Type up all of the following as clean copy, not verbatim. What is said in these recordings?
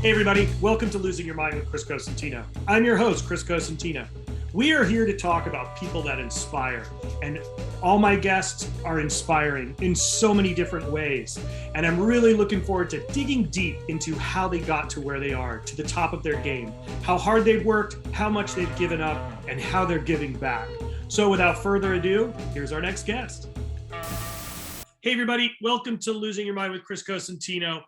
Hey everybody, welcome to Losing Your Mind with Chris Cosentino. I'm your host, Chris Cosentino. We are here to talk about people that inspire, and all my guests are inspiring in so many different ways. And I'm really looking forward to digging deep into how they got to where they are, to the top of their game, how hard they've worked, how much they've given up, and how they're giving back. So without further ado, here's our next guest. Hey everybody, welcome to Losing Your Mind with Chris Cosentino.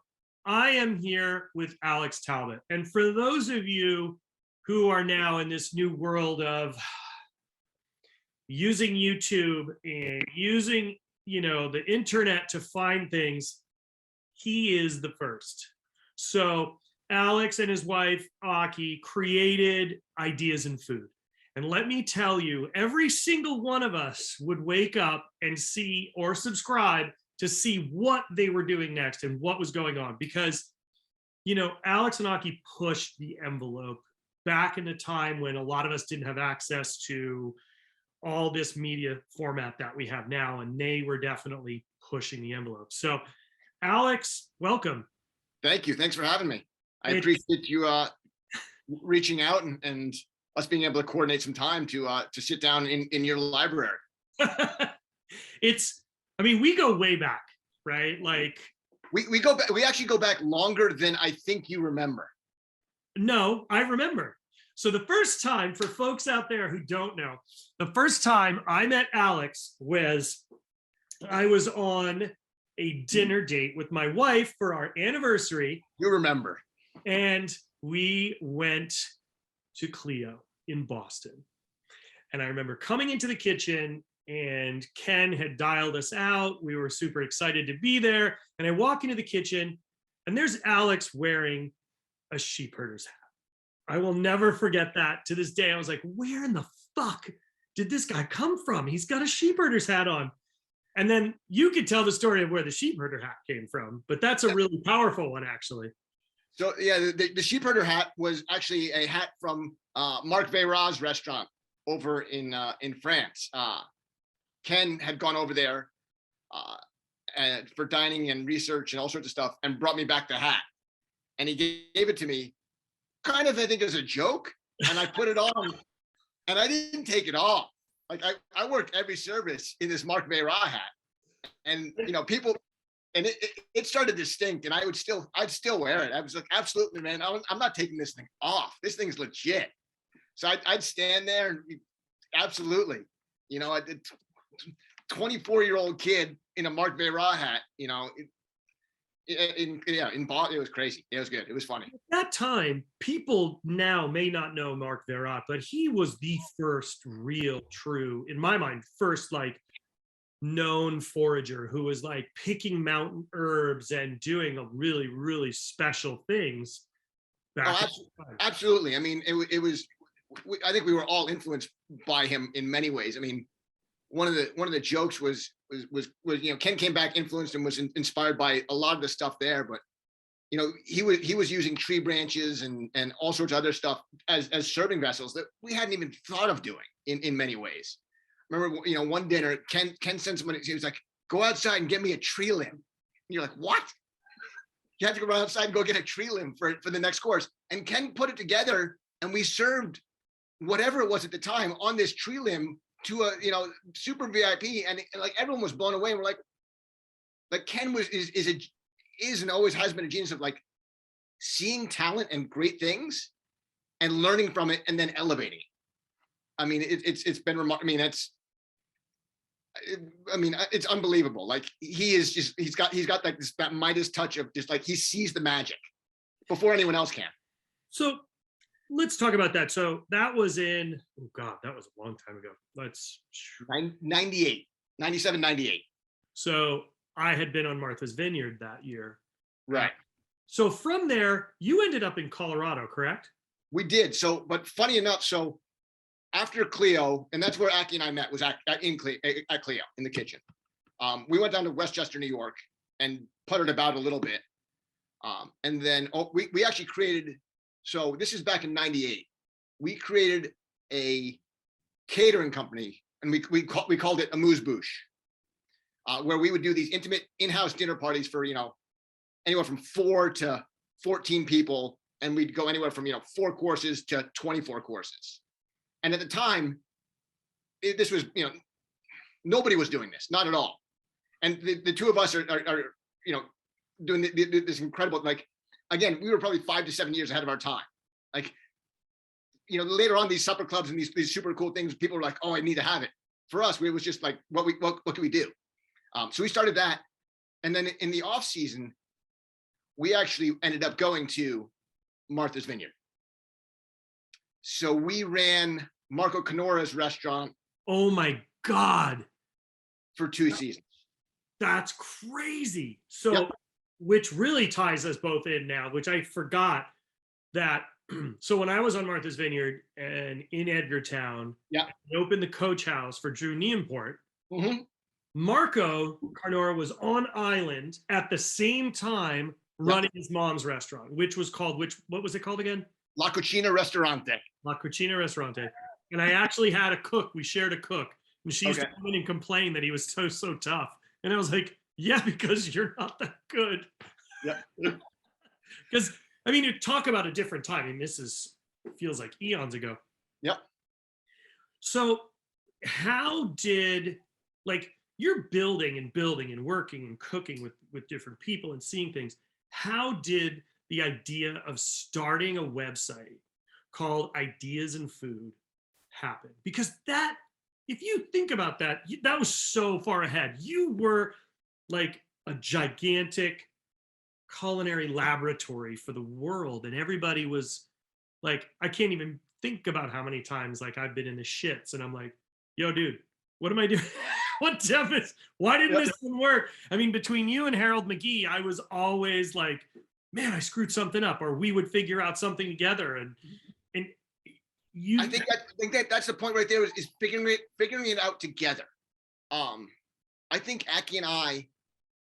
I am here with Alex Talbot. And for those of you who are now in this new world of using YouTube and using, the internet to find things, he is the first. So Alex and his wife, Aki, created Ideas in Food. And let me tell you, every single one of us would wake up and see or subscribe to see what they were doing next and what was going on. Because, Alex and Aki pushed the envelope back in a time when a lot of us didn't have access to all this media format that we have now. And they were definitely pushing the envelope. So Alex, welcome. Thank you. Thanks for having me. I appreciate you reaching out and us being able to coordinate some time to sit down in your library. We go way back, right? Like we go back. We actually go back longer than I think you remember. No, I remember. So the first time, for folks out there who don't know, the first time I met Alex was I was on a dinner date with my wife for our anniversary. You remember. And we went to Clio in Boston. And I remember coming into the kitchen and Ken had dialed us out. We were super excited to be there. And I walk into the kitchen and there's Alex wearing a sheepherder's hat. I will never forget that to this day. I was like, where in the fuck did this guy come from? He's got a sheepherder's hat on. And then you could tell the story of where the sheepherder hat came from, but that's a really powerful one, actually. So yeah, the sheepherder hat was actually a hat from Marc Veyrat's restaurant over in France. Ken had gone over there for dining and research and all sorts of stuff and brought me back the hat. And he gave it to me kind of, I think, as a joke. And I put it on and I didn't take it off. Like I worked every service in this Marc Veyrat hat. And, people, and it started to stink and I'd still wear it. I was like, absolutely, man, I'm not taking this thing off. This thing's legit. So I'd stand there and absolutely, I did 24-year-old kid in a Marc Veyrat hat, in Boston. It was crazy. It was good. It was funny. At that time, people now may not know Marc Veyrat, but he was the first real, true, in my mind, first known forager who was picking mountain herbs and doing a really, really special things. Absolutely. I mean, it was. I think we were all influenced by him in many ways. I mean, one of the jokes was Ken came back influenced and was inspired by a lot of the stuff there, but he was using tree branches and all sorts of other stuff as serving vessels that we hadn't even thought of doing in many ways. Remember, one dinner, Ken sent somebody. He was like, "Go outside and get me a tree limb." And you're like, "What?" You have to go run outside and go get a tree limb for the next course. And Ken put it together, and we served whatever it was at the time on this tree limb to a super VIP, and everyone was blown away. And we're like Ken is and always has been a genius of seeing talent and great things and learning from it and then elevating it. I mean, it's been remarkable. It's unbelievable. He's got that Midas touch of just he sees the magic before anyone else can. So let's talk about that. So that was that was a long time ago. 98, 97, 98. So I had been on Martha's Vineyard that year. Right. So from there, you ended up in Colorado, correct? We did. So, but funny enough, so after Clio, and that's where Aki and I met, was at Clio in the kitchen. We went down to Westchester, New York, and puttered about a little bit. And then we actually created, so this is back in 98. We created a catering company, and we called it Amuse-Bouche, where we would do these intimate in-house dinner parties for, anywhere from 4 to 14 people and we'd go anywhere from 4 courses to 24 courses. And at the time, this was nobody was doing this, not at all. And the two of us are doing this incredible, like, again, we were probably 5 to 7 years ahead of our time. Like, later on, these supper clubs and these super cool things, people were like, oh, I need to have it. For us, it was just like, what can we do? So we started that. And then in the off season, we actually ended up going to Martha's Vineyard. So we ran Marco Canora's restaurant. Oh my God. For 2 seasons. That's crazy. So, Yep. Which really ties us both in now, which I forgot that. So when I was on Martha's Vineyard and in Edgartown, yeah, I opened the Coach House for Drew Niemport. Mm-hmm. Marco Carnora was on island at the same time running his mom's restaurant, which was called, what was it called again? La Cucina Ristorante. La Cucina Ristorante. And I actually had a cook. We shared a cook. And she used to come in and complain that he was so tough. And I was like, yeah, because you're not that good. Yeah. Because, I mean, you talk about a different time. I mean, feels like eons ago. Yep. So how did, like, you're building and working and cooking with different people and seeing things. How did the idea of starting a website called Ideas in Food happen? Because that, if you think about that, that was so far ahead. You were like a gigantic culinary laboratory for the world, and everybody was like, I can't even think about how many times like I've been in the shits and I'm like, yo, dude, what am I doing? What is, why didn't this one work? I mean, between you and Harold McGee, I was always like, man, I screwed something up, or we would figure out something together. And you, I think that's the point right there, is figuring it out together. I think Aki and I,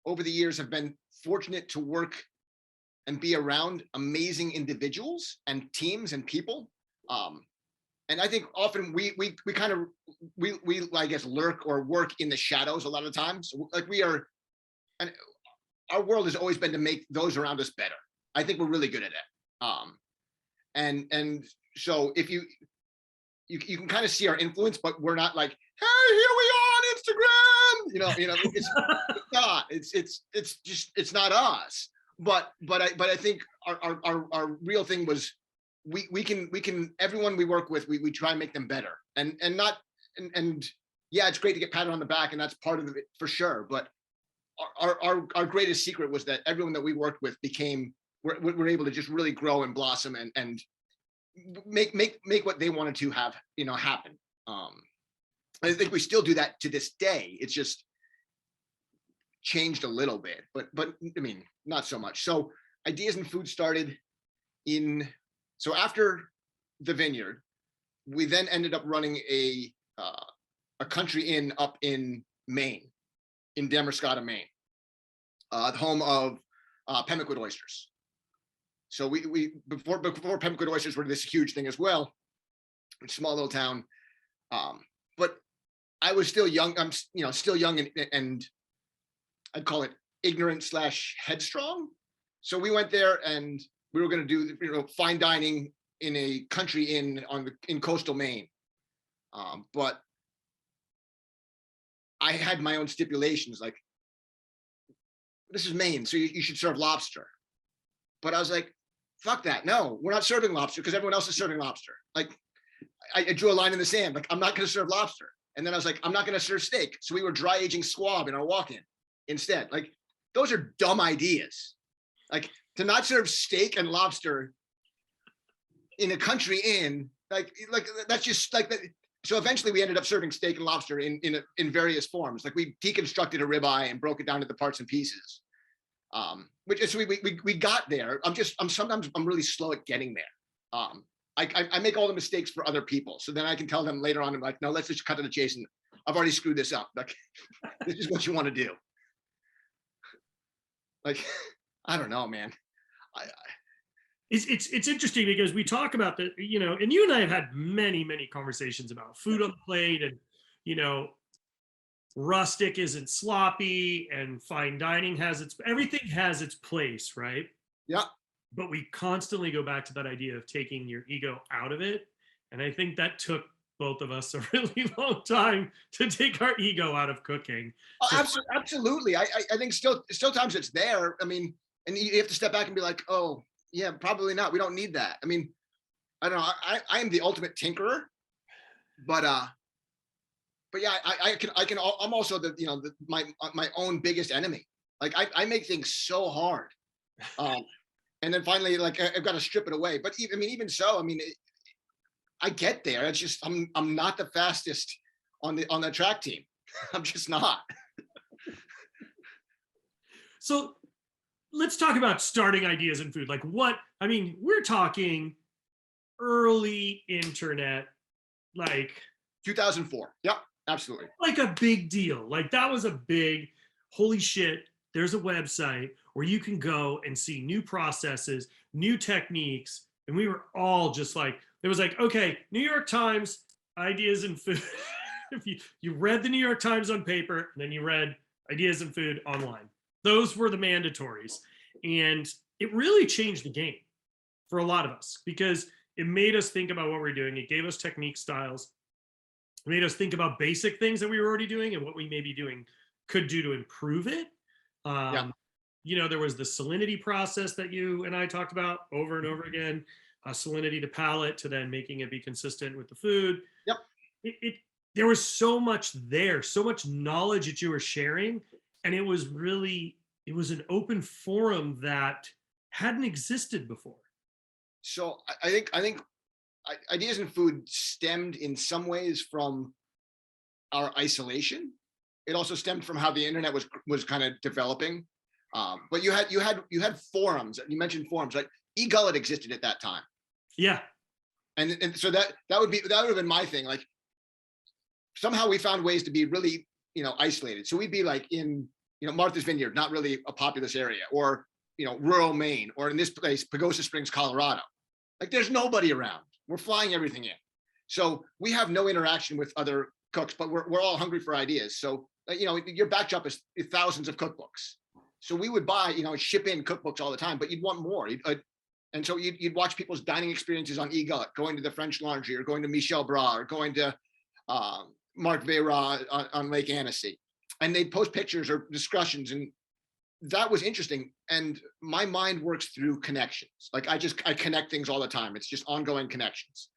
over the years, have been fortunate to work and be around amazing individuals and teams and people. And I think often we kind of I guess lurk or work in the shadows a lot of times. Like and our world has always been to make those around us better. I think we're really good at it. And so if you can kind of see our influence, but we're not like, hey, here we are on Instagram. It's not. It's not us. But I think our real thing was we can everyone we work with, we try and make them better, and yeah, it's great to get patted on the back, and that's part of it for sure. But our greatest secret was that everyone that we worked with we're able to just really grow and blossom and make what they wanted to have happen. I think we still do that to this day. It's just changed a little bit, but I mean, not so much. So Ideas in Food started so after the Vineyard, we then ended up running a country inn up in Maine, in Damascotta, Maine, the home of pemmican oysters. So we before pemmican oysters were this huge thing as well, a small little town. But I was still young. I'm still young and I'd call it ignorant / headstrong. So we went there and we were going to do fine dining in a country inn in coastal Maine. But I had my own stipulations, like, this is Maine, so you should serve lobster. But I was like, fuck that. No, we're not serving lobster because everyone else is serving lobster. Like, I drew a line in the sand. Like, I'm not going to serve lobster. And then I was like, I'm not going to serve steak. So we were dry aging squab in our walk-in instead. Like, those are dumb ideas. Like, to not serve steak and lobster in a country inn, like that's just like that. So eventually we ended up serving steak and lobster in various forms. Like, we deconstructed a ribeye and broke it down into parts and pieces. So we got there. Sometimes I'm really slow at getting there. I make all the mistakes for other people. So then I can tell them later on, I'm like, no, let's just cut to the chase. And I've already screwed this up. Like, this is what you want to do. Like, I don't know, man. It's interesting because we talk about and you and I have had many conversations about food on the plate, and rustic isn't sloppy, and fine dining everything has its place, right? Yeah. but we constantly go back to that idea of taking your ego out of it. And I think that took both of us a really long time to take our ego out of cooking. Oh, absolutely. I think still times it's there. I mean, and you have to step back and be like, oh yeah, probably not. We don't need that. I mean, I don't know. I am the ultimate tinkerer, but yeah, I'm also my own biggest enemy. Like I make things so hard. And then finally, like I've got to strip it away. But even so, I get there. It's just I'm not the fastest on the track team. I'm just not. So let's talk about starting ideas in food. Like we're talking early internet, like 2004. Yep, absolutely. Like a big deal. Like that was a big, holy shit, there's a website where you can go and see new processes, new techniques. And we were all just like, it was like, okay, New York Times, ideas in food. If you read the New York Times on paper, and then you read ideas in food online. Those were the mandatories. And it really changed the game for a lot of us because it made us think about what we're doing. It gave us technique styles. It made us think about basic things that we were already doing and what we may be doing could do to improve it. There was the salinity process that you and I talked about over and over again, salinity to palate to then making it be consistent with the food. Yep. There was so much there, so much knowledge that you were sharing. And it was an open forum that hadn't existed before. So I think ideas in food stemmed in some ways from our isolation. It also stemmed from how the internet was kind of developing. But you had forums. You mentioned forums, like eGullet existed at that time. Yeah. And so that would have been my thing. Like somehow we found ways to be really, isolated. So we'd be like in, Martha's Vineyard, not really a populous area, or, rural Maine, or in this place, Pagosa Springs, Colorado. Like there's nobody around. We're flying everything in. So we have no interaction with other cooks, but we're all hungry for ideas. So, your backdrop is thousands of cookbooks. So we would buy, ship in cookbooks all the time, but you'd want more. And so you'd watch people's dining experiences on eGullet, going to the French Laundry or going to Michel Bras or going to Marc Vera on Lake Annecy. And they'd post pictures or discussions, and that was interesting. And my mind works through connections. Like I connect things all the time. It's just ongoing connections.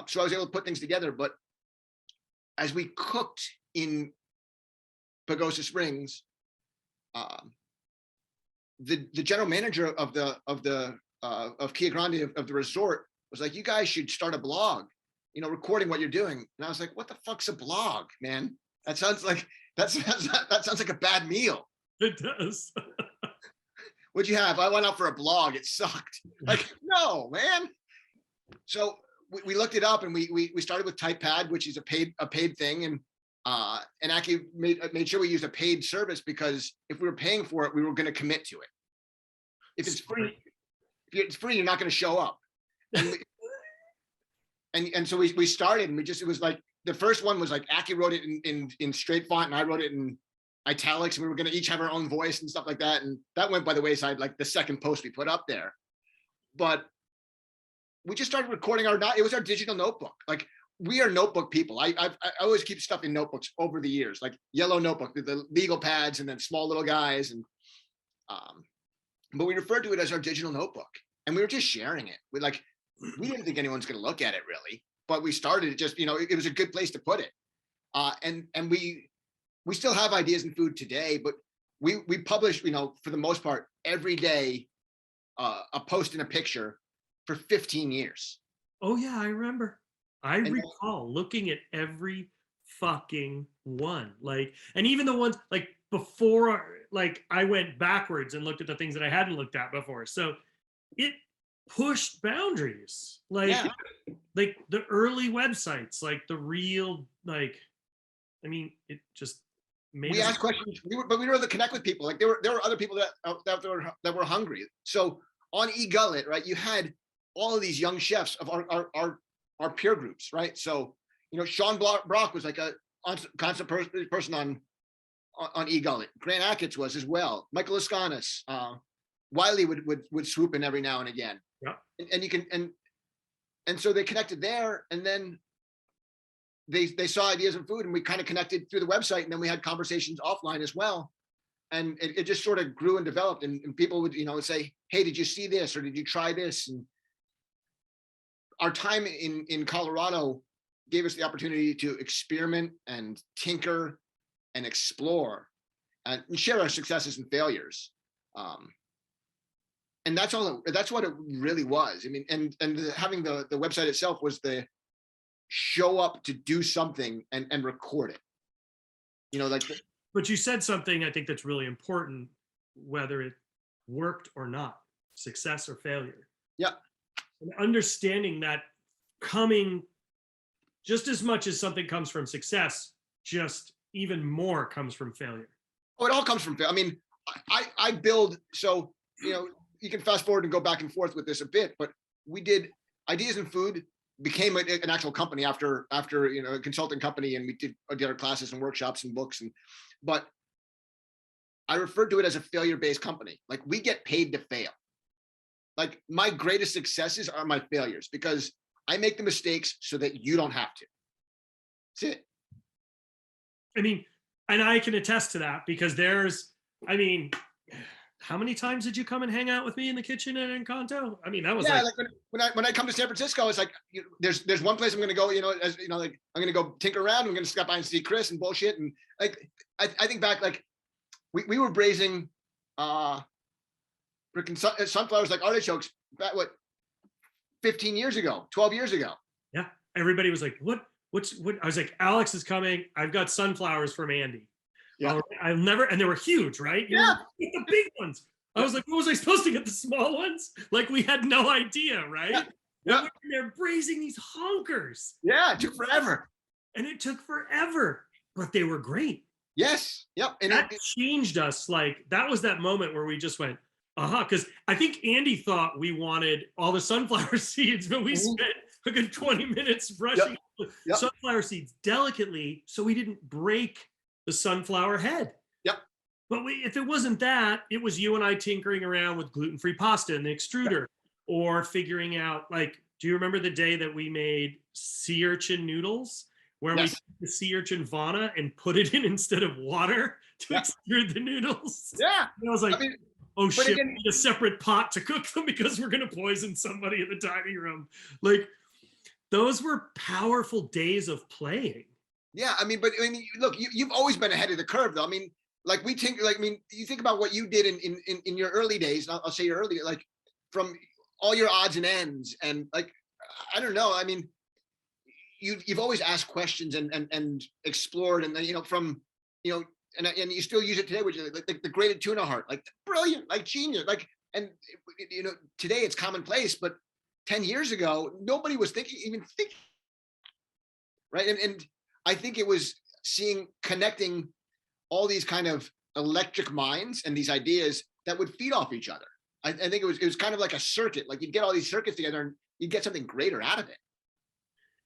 So I was able to put things together. But as we cooked in Pagosa Springs, the general manager of Kia Grande of the resort was like, "You guys should start a blog, recording what you're doing." And I was like, "What the fuck's a blog, man? That sounds like a bad meal." It does. What'd you have? I went out for a blog. It sucked. Like, no, man. So we looked it up, and we started with TypePad, which is a paid thing, and Aki made sure we used a paid service, because if we were paying for it, we were going to commit to it. If it's free, you're not going to show up. And so we started, and it was like, the first one was like Aki wrote it in straight font, and I wrote it in italics, and we were going to each have our own voice and stuff like that. And that went by the wayside, like the second post we put up there. But we just started recording it was our digital notebook. Like, we are notebook people. I always keep stuff in notebooks over the years, like yellow notebook, the legal pads, and then small little guys. And but we referred to it as our digital notebook, and we were just sharing it. We didn't think anyone's going to look at it really, but we started it just, it was a good place to put it. And we still have ideas in food today, but we publish, for the most part, every day, a post and a picture for 15 years. Oh yeah, I remember. I recall looking at every fucking one, and even the ones like before, like I went backwards and looked at the things that I hadn't looked at before. So it pushed boundaries, like the early websites, like the real, it just made. We asked questions, but we were able to connect with people. Like there were other people that were hungry. So on eGullet, right, you had all of these young chefs of our peer groups, right? So, Sean Brock was like a constant person on eGullet. Grant Achatz was as well. Michael Lascanis, Wiley would swoop in every now and again. Yeah. And you can, and so they connected there, and then they saw ideas in food, and we kind of connected through the website, and then we had conversations offline as well. And it just sort of grew and developed, and people would, say, hey, did you see this? Or did you try this? And our time in Colorado gave us the opportunity to experiment and tinker and explore and share our successes and failures. And that's what it really was. I mean, and having the website itself was the show up to do something and record it. But you said something I think that's really important, whether it worked or not, success or failure. Yeah. And understanding that coming just as much as something comes from success, just even more comes from failure. Oh, it all comes from failure. I mean, I build, so, you can fast forward and go back and forth with this a bit, but we did Ideas in Food became an actual company after a consulting company, and we did our classes and workshops and books, but I referred to it as a failure-based company. Like, we get paid to fail. Like, my greatest successes are my failures, because I make the mistakes so that you don't have to. That's it. I mean, and I can attest to that, because how many times did you come and hang out with me in the kitchen at Encanto? I mean, that was like when I come to San Francisco, it's like, there's one place I'm going to go, like, I'm going to go tinker around. I'm going to stop by and see Chris and bullshit. And like, I think back, like, we were braising freaking sunflowers like artichokes back, 15 years ago, 12 years ago. Yeah. Everybody was like, what? I was like, Alex is coming. I've got sunflowers from Andy. Yeah. I've never, and they were huge, right? Yeah. The big ones. I was like, what was I supposed to get, the small ones? Like, we had no idea, right? Yeah. They're braising these honkers. Yeah, it took forever. And it took forever, but they were great. Yes. Yep. And that changed us. Like, that was that moment where we just went, because I think Andy thought we wanted all the sunflower seeds, but we spent a good 20 minutes brushing sunflower seeds delicately so we didn't break the sunflower head. Yep. But if it wasn't that, it was you and I tinkering around with gluten-free pasta in the extruder, or figuring out, like, do you remember the day that we made sea urchin noodles, where we took the sea urchin vana and put it in instead of water to extrude the noodles? Yeah. And I was like, oh shit, again, we need a separate pot to cook them because we're going to poison somebody in the dining room. Like, those were powerful days of playing. Yeah, but look, you've always been ahead of the curve, though. I mean, like, you think about what you did in your early days. And I'll say your early, like, from all your odds and ends, and, like, I don't know. I mean, you've always asked questions and explored, and and you still use it today, which is like the grated tuna heart, like, brilliant, like, genius, like, and today it's commonplace, but 10 years ago nobody was thinking, right? And I think it was connecting all these kind of electric minds and these ideas that would feed off each other. I think it was kind of like a circuit. Like, you'd get all these circuits together and you'd get something greater out of it.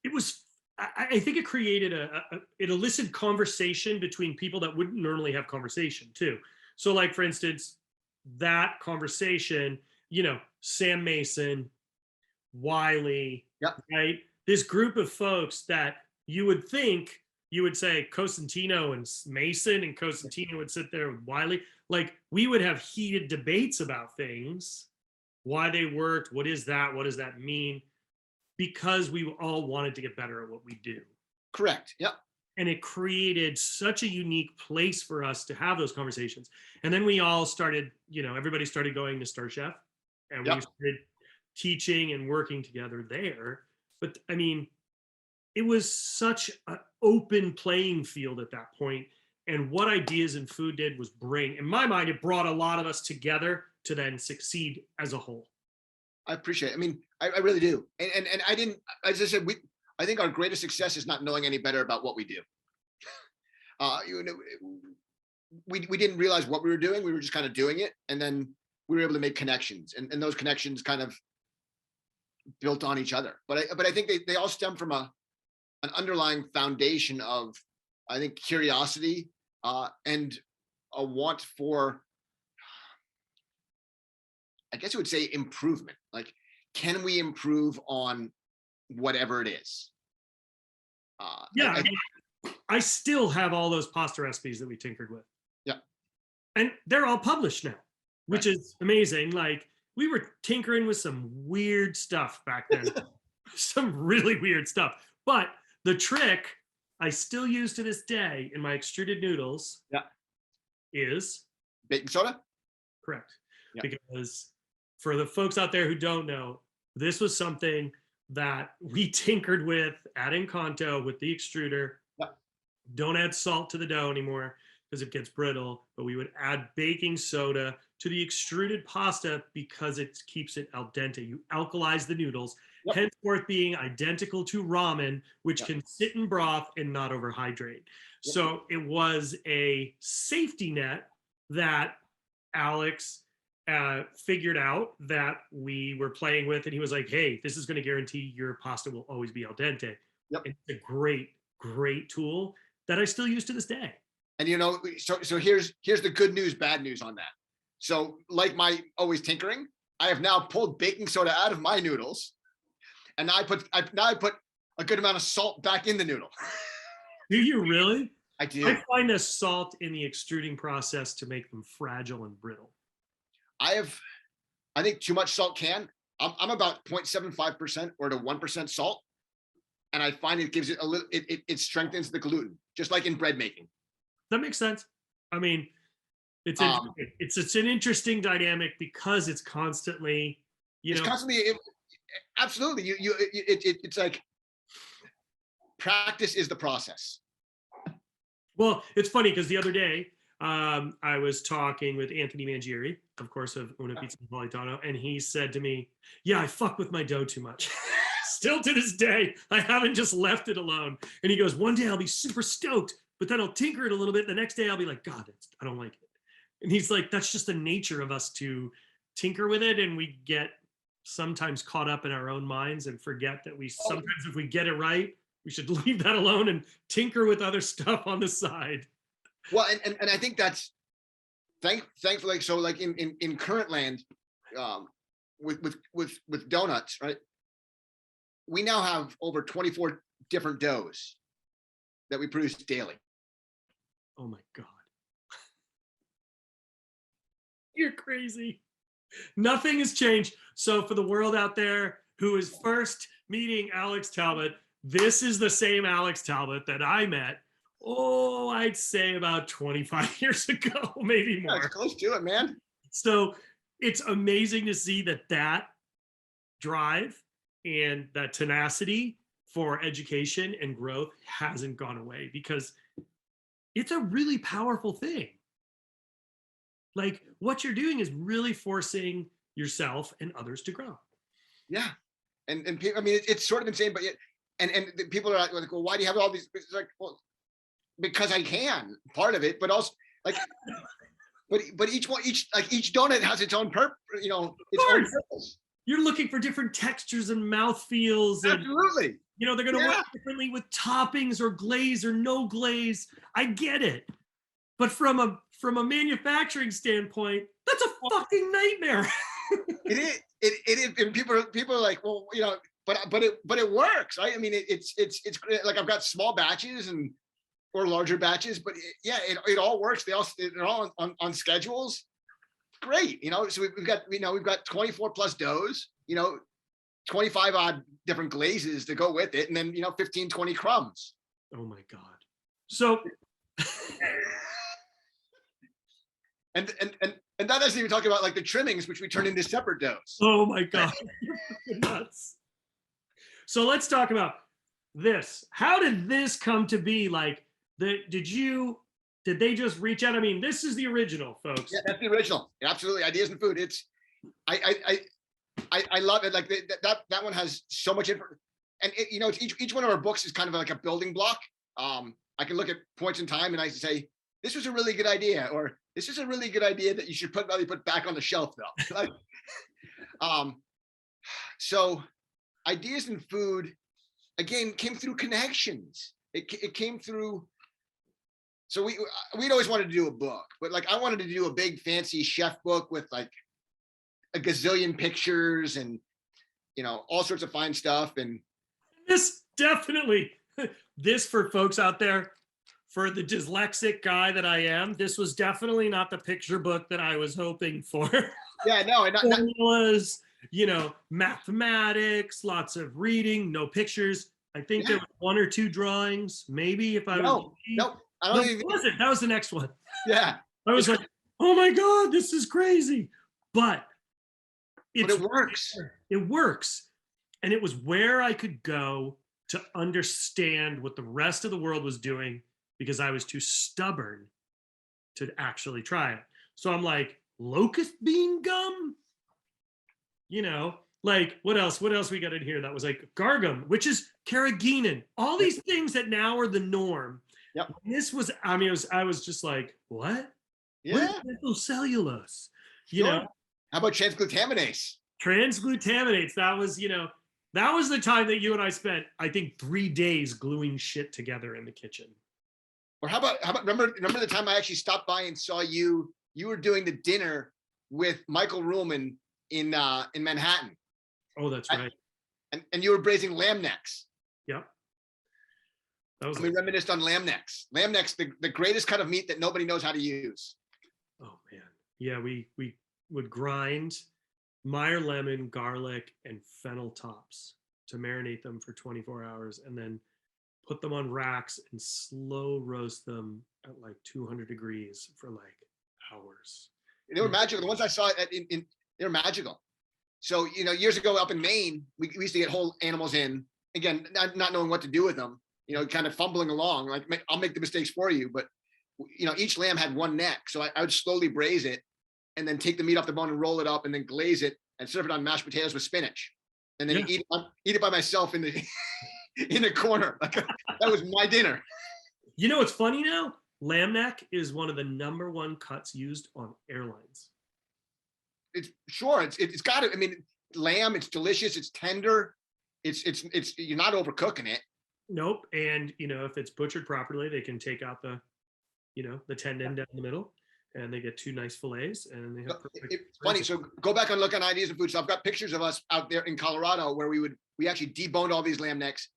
It was, I think it created it elicited conversation between people that wouldn't normally have conversation too. So, like, for instance, that conversation, Sam Mason, Wiley, right? This group of folks that you would think, you would say Cosentino and Mason, and Cosentino would sit there with Wiley. Like, we would have heated debates about things, why they worked, what is that, what does that mean? Because we all wanted to get better at what we do. Correct. Yep. And it created such a unique place for us to have those conversations. And then we all started, everybody started going to Star Chef, and we started teaching and working together there. But I mean, it was such an open playing field at that point. And what Ideas in Food did was in my mind, it brought a lot of us together to then succeed as a whole. I appreciate it. I mean, I really do. And I didn't, as I said, I think our greatest success is not knowing any better about what we do. We didn't realize what we were doing. We were just kind of doing it. And then we were able to make connections, and those connections kind of built on each other. But I think they all stem from an underlying foundation of, I think, curiosity and a want for I guess I would say improvement. Like, can we improve on whatever it is? Yeah, I still have all those pasta recipes that we tinkered with. Yeah. And they're all published now, which is amazing. Like, we were tinkering with some weird stuff back then, some really weird stuff. But the trick I still use to this day in my extruded noodles is baking soda. Correct. Yeah. Because for the folks out there who don't know, this was something that we tinkered with at Encanto with the extruder. Don't add salt to the dough anymore because it gets brittle, but we would add baking soda to the extruded pasta because it keeps it al dente. You alkalize the noodles, henceforth being identical to ramen, which can sit in broth and not overhydrate. So it was a safety net that Alex figured out that we were playing with, and he was like, hey, this is going to guarantee your pasta will always be al dente. It's a great, great tool that I still use to this day. And you know, so here's the good news, bad news on that. So like my always tinkering, I have now pulled baking soda out of my noodles, and I put a good amount of salt back in the noodle. Do you really? I do. I find the salt in the extruding process to make them fragile and brittle. I think too much salt I'm about 0.75% or to 1% salt. And I find it gives it a little, it strengthens the gluten, just like in bread making. That makes sense. I mean, it's an interesting dynamic because it's constantly, absolutely. It's like practice is the process. Well, it's funny because the other day I was talking with Anthony Mangieri, of course, of Una Pizza Napolitano, and he said to me, yeah, I fuck with my dough too much. Still to this day, I haven't just left it alone. And he goes, one day I'll be super stoked, but then I'll tinker it a little bit. The next day I'll be like, God, I don't like it. And he's like, that's just the nature of us to tinker with it. And we get sometimes caught up in our own minds and forget that sometimes if we get it right, we should leave that alone and tinker with other stuff on the side. Well, and I think that's thankfully, so like in current land, with donuts, right? We now have over 24 different doughs that we produce daily. Oh my God. You're crazy. Nothing has changed. So for the world out there who is first meeting Alex Talbot, this is the same Alex Talbot that I met, I'd say about 25 years ago, maybe more. That's close to it, man. So it's amazing to see that drive and that tenacity for education and growth hasn't gone away, because it's a really powerful thing. Like, what you're doing is really forcing yourself and others to grow. Yeah. And people, I mean, it's sort of insane, but yet, and people are like, well, why do you have all these? It's like, well, because I can, part of it, but also like, but each donut has its own purpose, its own purpose. You're looking for different textures and mouthfeels. Absolutely. And, they're going to work differently with toppings or glaze or no glaze. I get it. But from a manufacturing standpoint, that's a fucking nightmare. It is. It is. And people are like, well, but it works, right? I mean, it's like I've got small batches or larger batches, but it all works. They're all on schedules. Great, so we've got 24 plus doughs, 25 odd different glazes to go with it, and then 15, 20 crumbs. Oh my God. So and that doesn't even talk about like the trimmings, which we turn into separate doughs. Oh my God. Nuts. So let's talk about this. How did this come to be? Like, did they just reach out? I mean, this is the original, folks. Yeah, that's the original. Absolutely. Ideas in Food. It's, I love it. Like that one has so much info, and each one of our books is kind of like a building block. I can look at points in time and I say, this was a really good idea, or this is a really good idea that you should probably put back on the shelf though. Like, so Ideas in Food, again, came through connections. It came through. So we'd always wanted to do a book, but like I wanted to do a big fancy chef book with like a gazillion pictures and, all sorts of fine stuff. And This definitely, this for folks out there, for the dyslexic guy that I am, this was definitely not the picture book that I was hoping for. yeah, no, and Formulas, mathematics, lots of reading, no pictures. I think there was one or two drawings, maybe if I was. No, I don't think it wasn't. That was the next one. Yeah. I was like, oh my God, this is crazy. But it works. It works. And it was where I could go to understand what the rest of the world was doing because I was too stubborn to actually try it. So I'm like, locust bean gum? Like what else? What else we got in here that was like gargum, which is carrageenan. All these things that now are the norm. Yep. This was, I was just like, what? Yeah. What is cellulose? How about transglutaminase? Transglutaminates. That was, that was the time that you and I spent, I think, 3 days gluing shit together in the kitchen. Or how about remember the time I actually stopped by and saw you were doing the dinner with Michael Ruhlman in Manhattan. Oh, that's right. And you were braising lamb necks. Yep. We reminisced on lamb necks. Lamb necks, the greatest cut of meat that nobody knows how to use. Oh man. Yeah, we would grind Meyer lemon, garlic, and fennel tops to marinate them for 24 hours and then put them on racks and slow roast them at like 200 degrees for like hours. They were magical. The ones I saw they were magical. So, years ago up in Maine, we used to get whole animals in, again, not knowing what to do with them, kind of fumbling along, like I'll make the mistakes for you. But, each lamb had one neck. So I would slowly braise it and then take the meat off the bone and roll it up and then glaze it and serve it on mashed potatoes with spinach. And then eat it by myself in the in a corner. That was my dinner. What's funny now? Lamb neck is one of the #1 cuts used on airlines. It's got it. I mean, lamb, it's delicious. It's tender. It's you're not overcooking it. Nope. And, if it's butchered properly, they can take out the tendon down the middle and they get 2 nice fillets and they have perfect. It's funny. So go back and look on Ideas and Food. So I've got pictures of us out there in Colorado where we actually deboned all these lamb necks,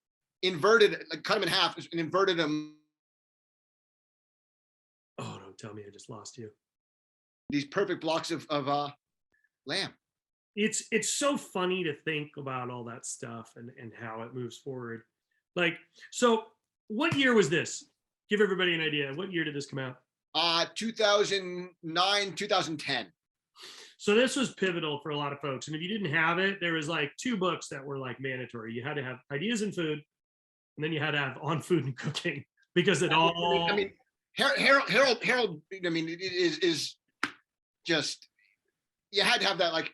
inverted, like cut them in half and inverted them. Oh, don't tell me I just lost you. These perfect blocks of lamb. It's so funny to think about all that stuff and how it moves forward. Like, so what year was this? Give everybody an idea. What year did this come out? 2009, 2010. So this was pivotal for a lot of folks. And if you didn't have it, there was like 2 books that were like mandatory. You had to have Ideas in Food, and then you had to have On Food and Cooking because it all. I mean, Harold. I mean, it is just, you had to have that. Like,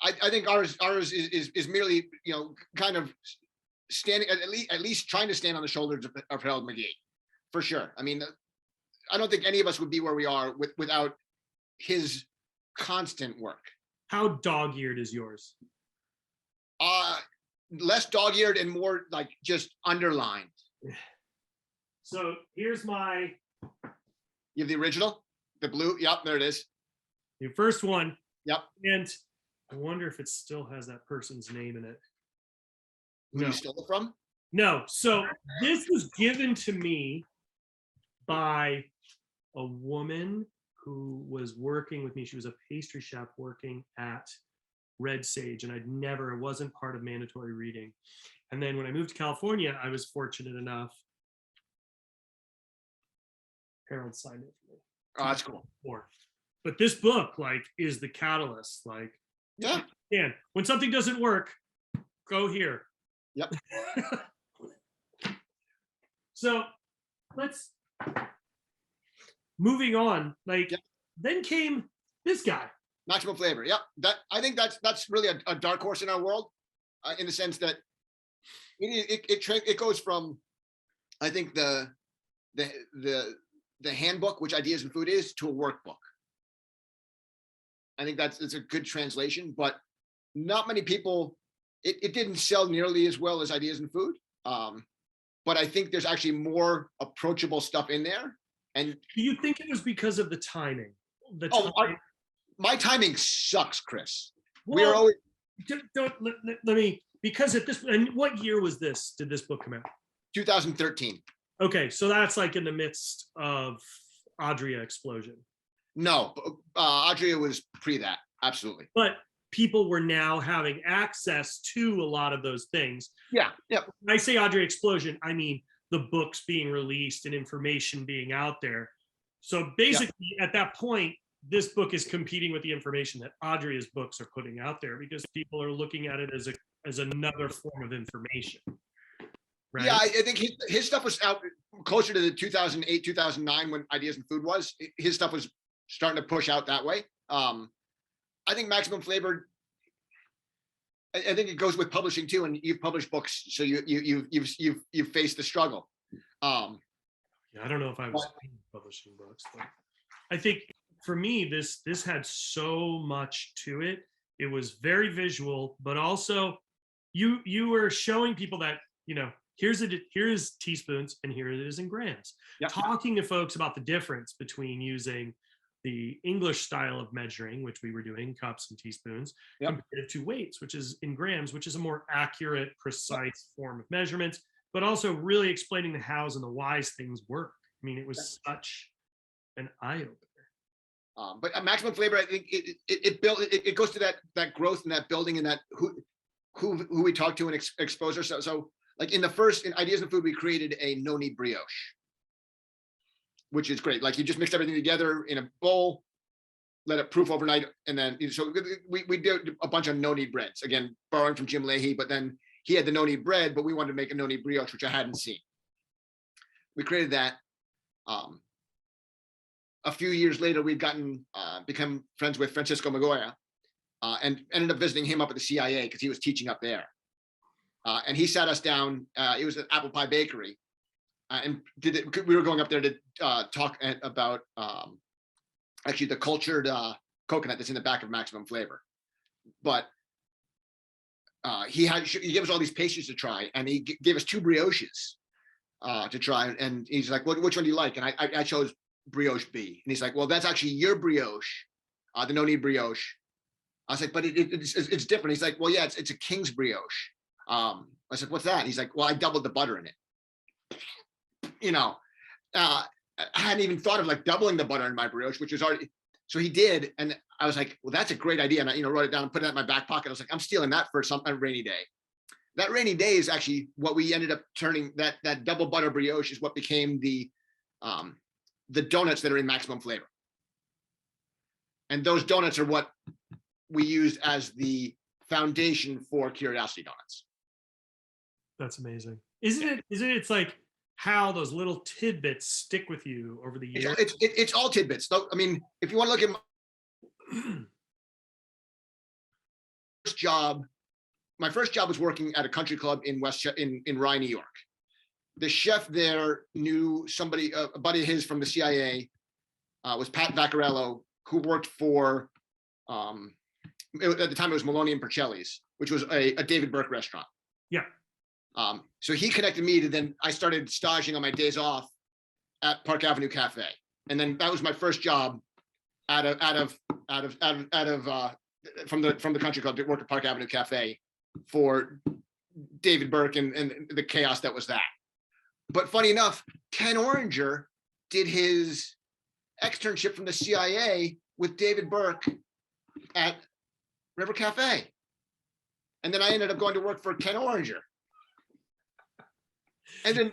I think ours is merely, kind of standing at least trying to stand on the shoulders of Harold McGee, for sure. I mean, I don't think any of us would be where we are without his constant work. How dog-eared is yours? Less dog-eared and more like just underlined. So here's my. You have the original, the blue. Yep, there it is. The first one. Yep. And I wonder if it still has that person's name in it. Who you stole it from? No. So this was given to me by a woman who was working with me. She was a pastry chef working at Red Sage, and it wasn't part of mandatory reading. And then when I moved to California, I was fortunate enough. Harold signed it for me. Oh, that's cool. But this book, like, is the catalyst. Like, yeah. And when something doesn't work, go here. Yep. So moving on, like, yep. Then came this guy. Maximum Flavor. Yep. I think that's really a dark horse in our world, in the sense that it goes from, I think, the handbook, which Ideas in Food is, to a workbook. I think it's a good translation, but not many people. It didn't sell nearly as well as Ideas in Food, but I think there's actually more approachable stuff in there. And do you think it was because of the timing? My timing sucks, Chris. We are Well, always let me, because at this, and what year was this? Did this book come out? 2013. Okay, so that's like in the midst of Adria explosion. No, Adria was pre that. Absolutely. But people were now having access to a lot of those things. Yeah. Yeah. When I say Adria explosion, I mean the books being released and information being out there. So basically, at that point, this book is competing with the information that Adria's books are putting out there because people are looking at it as another form of information. Right? Yeah, I think his stuff was out closer to the 2008, 2009 when Ideas in Food was. His stuff was starting to push out that way. I think Maximum Flavor. I think it goes with publishing too, and you've published books, so you've faced the struggle. Yeah, I don't know if I was publishing books, but I think for me, this had so much to it. It was very visual, but also you were showing people that, here's teaspoons and here it is in grams. Yep. Talking to folks about the difference between using the English style of measuring, which we were doing, cups and teaspoons, compared to weights, which is in grams, which is a more accurate, precise form of measurement, but also really explaining the hows and the whys things work. I mean, it was such an eye-opener. But Maximum Flavor, I think it goes to that growth and that building and that who we talk to and expose ourselves. So like in Ideas in Food, we created a no-knead brioche, which is great. Like you just mixed everything together in a bowl, let it proof overnight, and then so we did a bunch of no-knead breads. Again, borrowing from Jim Leahy, but then he had the no-knead bread, but we wanted to make a no-knead brioche, which I hadn't seen. We created that. A few years later, we'd become friends with Francisco Magoya, and ended up visiting him up at the CIA because he was teaching up there. And he sat us down. It was at Apple Pie Bakery. And we were going up there to talk about actually the cultured coconut that's in the back of Maximum Flavor. But he gave us all these pastries to try, and he gave us 2 brioches to try. And he's like, "Which one do you like?" And I chose brioche B. And he's like, "Well, that's actually your brioche, the no-knead brioche." I was like, "But it's different." He's like, "Well, yeah, it's a King's brioche." I said, "What's that?" And he's like, "Well, I doubled the butter in it." I hadn't even thought of like doubling the butter in my brioche, which was already, so he did. And I was like, well, that's a great idea. And I, wrote it down and put it in my back pocket. I was like, I'm stealing that for a rainy day. That rainy day is actually what we ended up turning that double butter brioche is what became the donuts that are in Maximum Flavor. And those donuts are what we used as the foundation for Curiosity Donuts. That's amazing. Isn't it? It's like how those little tidbits stick with you over the years. It's all tidbits. So, I mean, if you want to look at my first job was working at a country club in in Rye, New York. The chef there knew somebody, a buddy of his from the CIA, was Pat Vaccarello, who worked for, at the time it was Maloney and Percelli's, which was a David Burke restaurant. Yeah. So he connected me to, then I started staging on my days off at Park Avenue Cafe. And then that was my first job from the country club to work at Park Avenue Cafe for David Burke and the chaos that was that. But funny enough, Ken Oranger did his externship from the CIA with David Burke at River Cafe. And then I ended up going to work for Ken Oranger. And then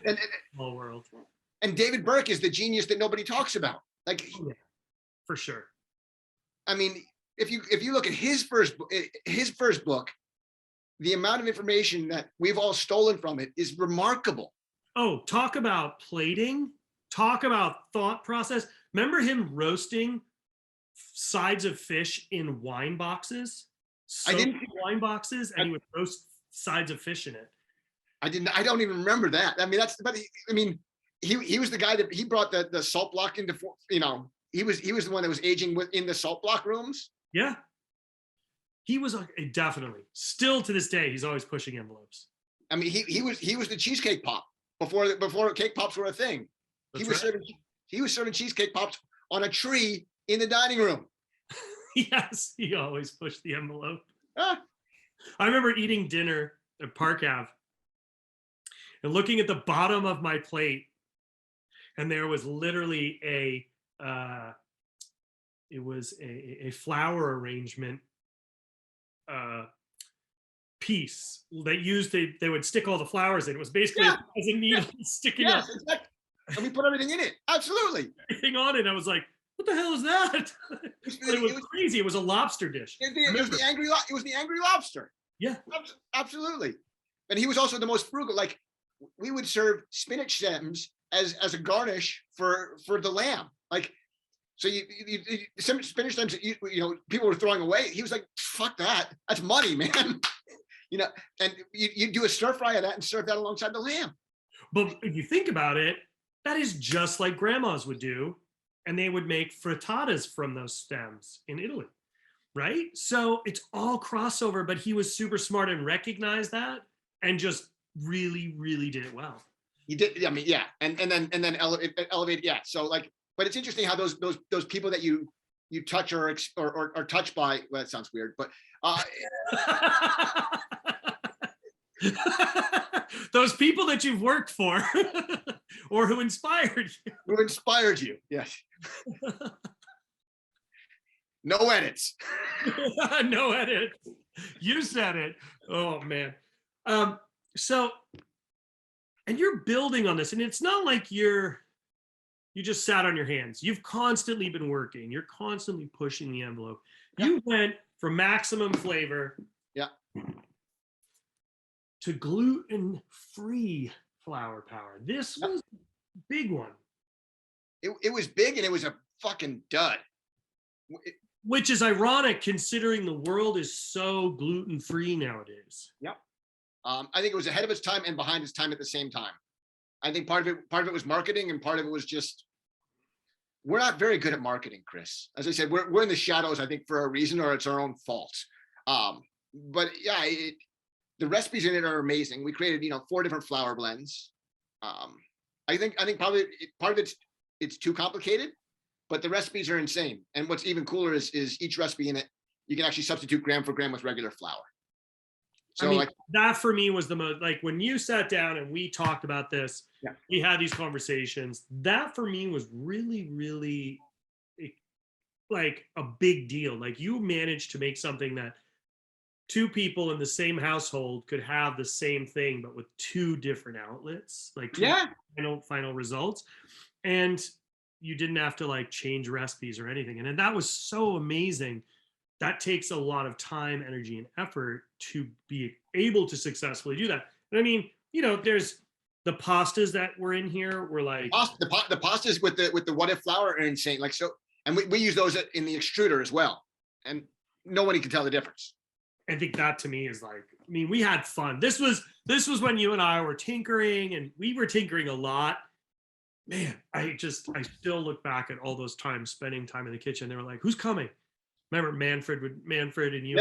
Small world. And David Burke is the genius that nobody talks about. Like, for sure. I mean, if you look at his first book, the amount of information that we've all stolen from it is remarkable. Oh, talk about plating. Talk about thought process. Remember him roasting sides of fish in wine boxes? Wine boxes, and he would roast sides of fish in it. I don't even remember that. I mean, he was the guy that he brought the salt block into, he was the one that was aging in the salt block rooms. Yeah. He was definitely still to this day, he's always pushing envelopes. I mean, he was the cheesecake pop before cake pops were a thing. He was serving cheesecake pops on a tree in the dining room. Yes, he always pushed the envelope. Ah, I remember eating dinner at Park Ave and looking at the bottom of my plate, and there was literally it was a flower arrangement piece that they would stick all the flowers in. It was basically yeah, as a needle sticking up yes, exactly. And we put everything in it. Absolutely. everything on it. I was like, what the hell is that? But it was crazy. It was a lobster dish. It was the angry. It was the angry lobster. Yeah. Absolutely. And he was also the most frugal. Like we would serve spinach stems as a garnish for the lamb. Like so some spinach stems you know people were throwing away. He was like, fuck that. That's money, man. You know, and you do a stir fry of that and serve that alongside the lamb. But if you think about it, that is just like grandmas would do. And they would make frittatas from those stems in Italy, right? So it's all crossover, but he was super smart and recognized that and just really, really did it well. He did. I mean, yeah. And then elevated. Yeah. So like, but it's interesting how those people that you touch or touched by, well, that sounds weird, but those people that you've worked for or who inspired you. Who inspired you? Yes. No edits. No edit. You said it. Oh man. So, and you're building on this, and it's not like you just sat on your hands. You've constantly been working. You're constantly pushing the envelope. Yeah. You went from maximum flavor. Yeah. To gluten-free flour power. This was a big one. It was big and it was a fucking dud. Which is ironic considering the world is so gluten-free nowadays. Yep. I think it was ahead of its time and behind its time at the same time. I think part of it was marketing and part of it was just, we're not very good at marketing, Chris. As I said, we're in the shadows, I think, for a reason, or it's our own fault. But yeah, the recipes in it are amazing. We created, 4 different flour blends. I think probably part of it's too complicated, but the recipes are insane. And what's even cooler is each recipe in it, you can actually substitute gram for gram with regular flour. So that for me was the most, like when you sat down and we talked about this, yeah. We had these conversations, that for me was really, really like a big deal. Like you managed to make something that 2 people in the same household could have the same thing, but with 2 different outlets, like final results. And you didn't have to like change recipes or anything. And that was so amazing. That takes a lot of time, energy, and effort to be able to successfully do that. And I mean, there's the pastas that were in here were like the pastas with the what if flour are insane. Like so, and we use those in the extruder as well, and nobody can tell the difference. I think that to me is like, I mean, we had fun. This was when you and I were tinkering, and we were tinkering a lot. Man, I still look back at all those times spending time in the kitchen. They were like, "Who's coming?" Remember Manfred and you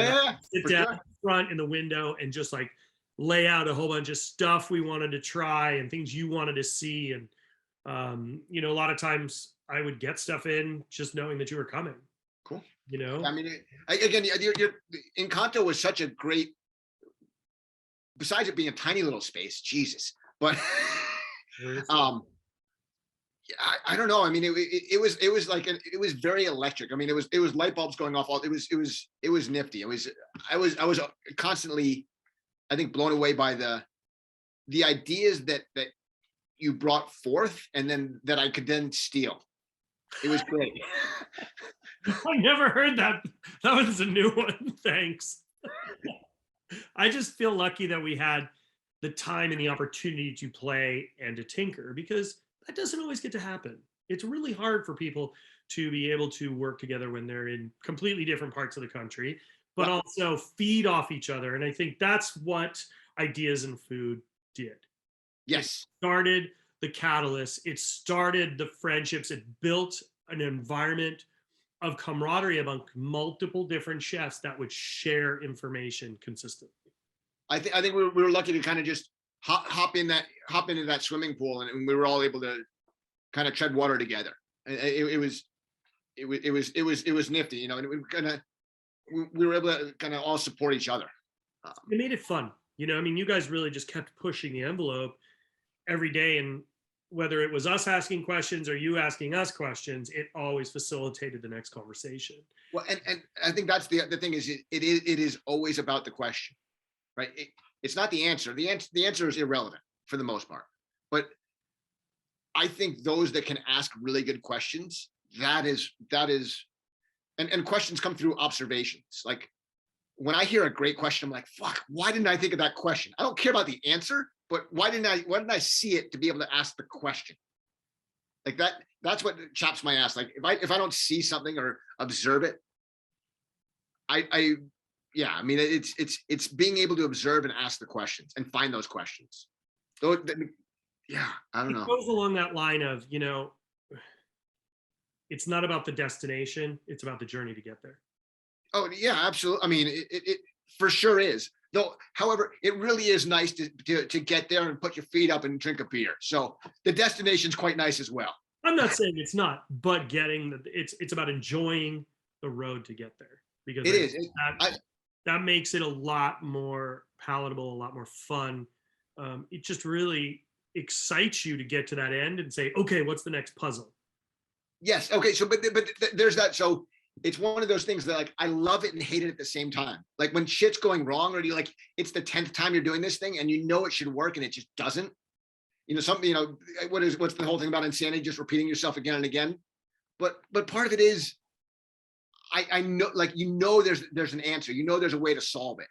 sit down front in the window and just like lay out a whole bunch of stuff we wanted to try and things you wanted to see. And, a lot of times I would get stuff in just knowing that you were coming. Cool. I mean, again, Encanto was such a great, besides it being a tiny little space, Jesus, but, I don't know. I mean, it was like it was very electric. I mean, it was light bulbs going off. It was nifty. I was constantly, I think, blown away by the ideas that you brought forth, and then that I could then steal. It was great. I never heard that. That was a new one. Thanks. I just feel lucky that we had the time and the opportunity to play and to tinker, because that doesn't always get to happen. It's really hard for people to be able to work together when they're in completely different parts of the country, but also feed off each other. And I think that's what Ideas in Food did. Yes. It started the catalyst. It started the friendships. It built an environment of camaraderie among multiple different chefs that would share information consistently. I think we were lucky to kind of just hop into that swimming pool, and we were all able to kind of tread water together. It was nifty, and we kind of, we were able to kind of all support each other. It made it fun. You know, I mean, you guys really just kept pushing the envelope every day. And whether it was us asking questions or you asking us questions, it always facilitated the next conversation. Well, and I think that's the thing is it is always about the question, right? It's not the answer. The answer is irrelevant for the most part. But I think those that can ask really good questions, that is, and questions come through observations. Like when I hear a great question, I'm like, fuck, why didn't I think of that question? I don't care about the answer, but why didn't I see it to be able to ask the question? Like that's what chops my ass. Like if I don't see something or observe it, yeah, I mean, it's being able to observe and ask the questions and find those questions. Yeah, I don't know. It goes along that line of, you know, it's not about the destination, it's about the journey to get there. Oh yeah, absolutely. I mean, it for sure is. Though, however, it really is nice to get there and put your feet up and drink a beer. So the destination's quite nice as well. I'm not saying it's not, but it's about enjoying the road to get there, because It is. That makes it a lot more palatable, a lot more fun. It just really excites you to get to that end and say, okay, what's the next puzzle? Yes. Okay. So, but there's that. So it's one of those things that like I love it and hate it at the same time. Like when shit's going wrong, or you like it's the 10th time you're doing this thing and you know it should work and it just doesn't. You know, something. You know, what's the whole thing about insanity? Just repeating yourself again and again. But part of it is, I know, like you know, there's an answer. You know, there's a way to solve it.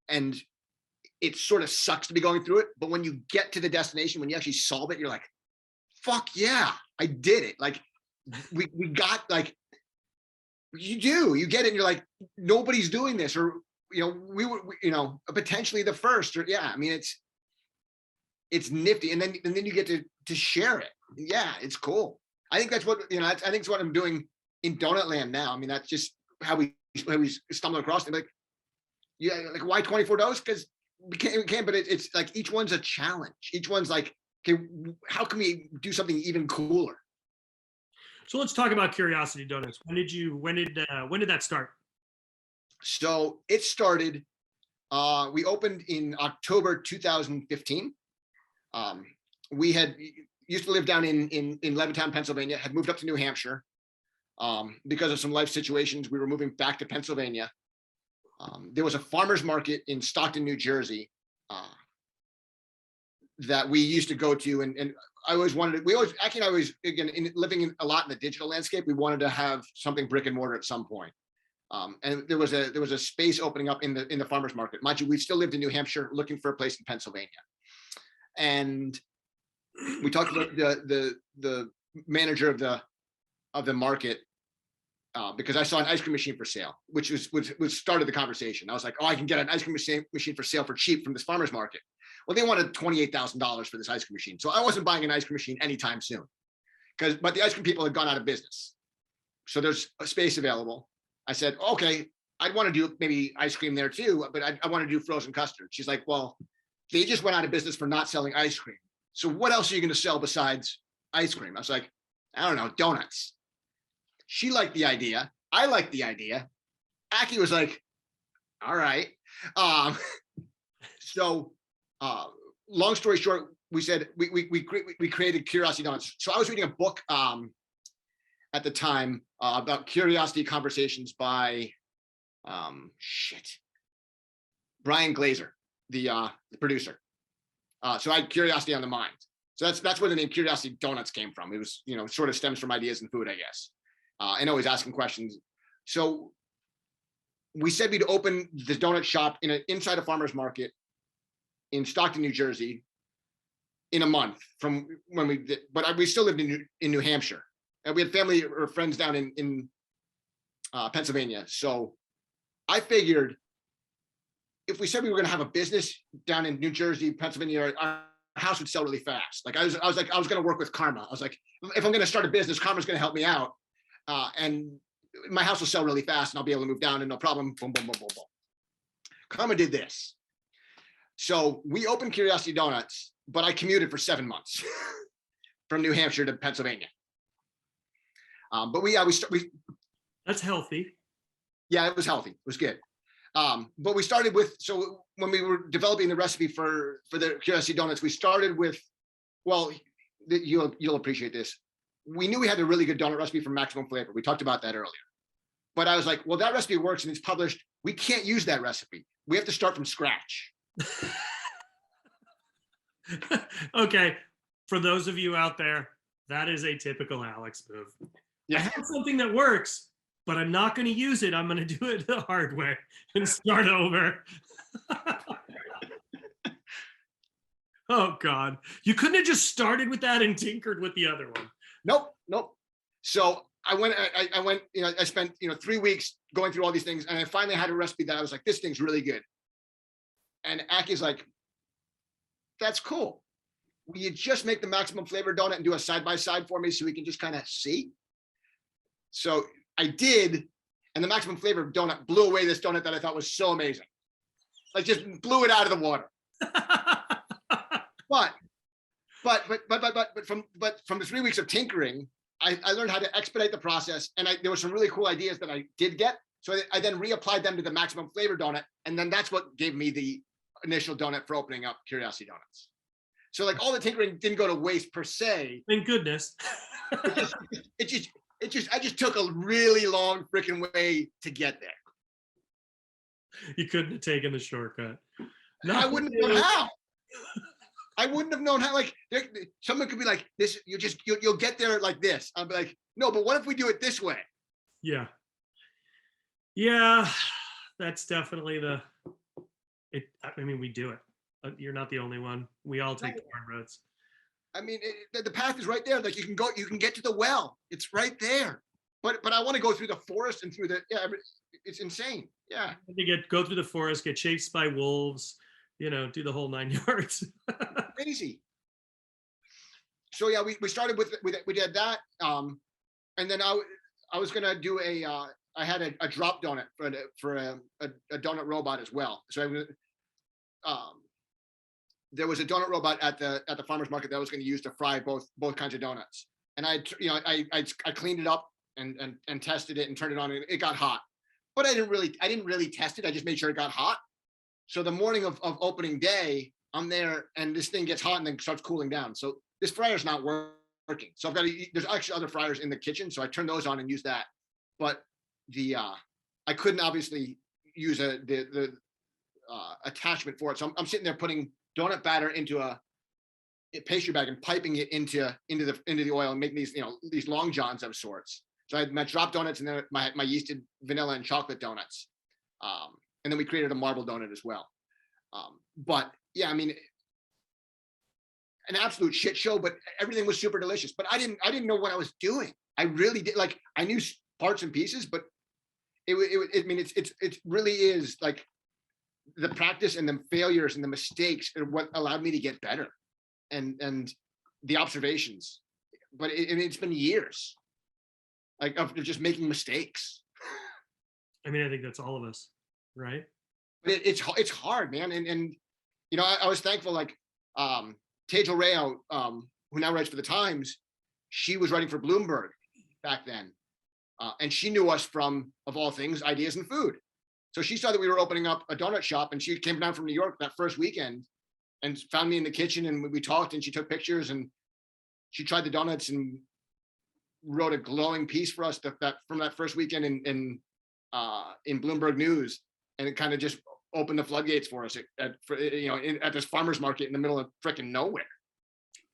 And it sort of sucks to be going through it, but when you get to the destination, when you actually solve it, you're like, fuck yeah, I did it. Like we got, like, you get it and you're like, nobody's doing this, or you know, we were, you know, potentially the first, or yeah, I mean, it's nifty. And then you get to share it. Yeah, it's cool. I think that's what, you know, I think it's what I'm doing in Donut Land now. I mean, that's just how we stumbled across it. Like, yeah, like why 24 doughs? Because we can't, but it's like each one's a challenge. Each one's like, okay, how can we do something even cooler? So let's talk about Curiosity Donuts. When did that start? So it started, we opened in October 2015. We had used to live down in Levittown, Pennsylvania, had moved up to New Hampshire. Because of some life situations, we were moving back to Pennsylvania. There was a farmer's market in Stockton, New Jersey, that we used to go to, and I always wanted to, again, living a lot in the digital landscape, we wanted to have something brick and mortar at some point. And there was a space opening up in the farmer's market. Mind you, we still lived in New Hampshire, looking for a place in Pennsylvania. And we talked about the manager of the market, because I saw an ice cream machine for sale, which started the conversation. I was like, oh, I can get an ice cream machine for sale for cheap from this farmer's market. Well, they wanted $28,000 for this ice cream machine. So I wasn't buying an ice cream machine anytime soon, but the ice cream people had gone out of business. So there's a space available. I said, okay, I'd want to do maybe ice cream there too, but I want to do frozen custard. She's like, well, they just went out of business for not selling ice cream. So what else are you going to sell besides ice cream? I was like, I don't know, donuts. She liked the idea. I liked the idea. Aki was like, all right. So long story short, we said, we created Curiosity Donuts. So I was reading a book at the time about curiosity conversations by Brian Glazer, the producer. So I had curiosity on the mind. So that's where the name Curiosity Donuts came from. It was, you know, sort of stems from ideas in food, I guess. And always asking questions. So we said we'd open the donut shop inside a farmer's market in Stockton, New Jersey, in a month from when we did, but we still lived in New Hampshire. And we had family or friends down in Pennsylvania. So I figured if we said we were going to have a business down in New Jersey, Pennsylvania, our house would sell really fast. Like I was going to work with karma. I was like, if I'm going to start a business, karma's going to help me out. And my house will sell really fast and I'll be able to move down and no problem. Boom, boom, boom, boom, boom. Karma did this. So we opened Curiosity Donuts, but I commuted for 7 months from New Hampshire to Pennsylvania. But we that's healthy. Yeah, it was healthy. It was good. But we started with, so when we were developing the recipe for the Curiosity Donuts, we started with, well, you'll appreciate this. We knew we had a really good donut recipe from Maximum Flavor. We talked about that earlier. But I was like, well, that recipe works and it's published. We can't use that recipe. We have to start from scratch. Okay. For those of you out there, that is a typical Alex move. Yeah. I have something that works, but I'm not going to use it. I'm going to do it the hard way and start over. Oh God. You couldn't have just started with that and tinkered with the other one. Nope. So I went, I spent, 3 weeks going through all these things. And I finally had a recipe that I was like, this thing's really good. And Aki's like, that's cool. Will you just make the Maximum Flavor donut and do a side-by-side for me so we can just kind of see? So I did. And the Maximum Flavor donut blew away this donut that I thought was so amazing. Like just blew it out of the water. But from the 3 weeks of tinkering, I learned how to expedite the process, and there were some really cool ideas that I did get. So I then reapplied them to the Maximum Flavor donut, and then that's what gave me the initial donut for opening up Curiosity Donuts. So like all the tinkering didn't go to waste per se. Thank goodness. I just took a really long freaking way to get there. You couldn't have taken the shortcut. No, I wouldn't have known how. I wouldn't have known how. Like someone could be like, "This, you'll get there like this." I'll be like, "No, but what if we do it this way?" Yeah, that's definitely I mean, we do it. You're not the only one. We all take the hard roads. I mean, the path is right there. Like you can get to the well. It's right there. But I want to go through the forest and through it's insane. Yeah. Go through the forest, get chased by wolves. Do the whole 9 yards. Crazy. So yeah, we started with we did that, and then I was gonna do I had a drop donut for a donut robot as well. So there was a donut robot at the farmer's market that I was going to use to fry both kinds of donuts, and I cleaned it up and tested it and turned it on, and it got hot, but I didn't really test it. I just made sure it got hot. So the morning of opening day, I'm there and this thing gets hot and then starts cooling down. So this fryer's not working. So there's actually other fryers in the kitchen. So I turned those on and used that. But I couldn't obviously use the attachment for it. So I'm sitting there putting donut batter into a pastry bag and piping it into the oil and making these long johns of sorts. So I had my drop donuts and then my yeasted vanilla and chocolate donuts. And then we created a marble donut as well. But yeah, I mean, an absolute shit show, but everything was super delicious. But I didn't know what I was doing. I really did. Like I knew parts and pieces, but it really is like the practice and the failures and the mistakes are what allowed me to get better, and the observations. But it's been years, like of just making mistakes. I mean, I think that's all of us. Right. But it's hard, man. And I was thankful, like Tejal Rayo, who now writes for the Times, she was writing for Bloomberg back then. And she knew us from, of all things, Ideas in Food. So she saw that we were opening up a donut shop, and she came down from New York that first weekend and found me in the kitchen, and we talked, and she took pictures, and she tried the donuts and wrote a glowing piece for us from that first weekend in Bloomberg News. And it kind of just opened the floodgates for us at this farmer's market in the middle of freaking nowhere.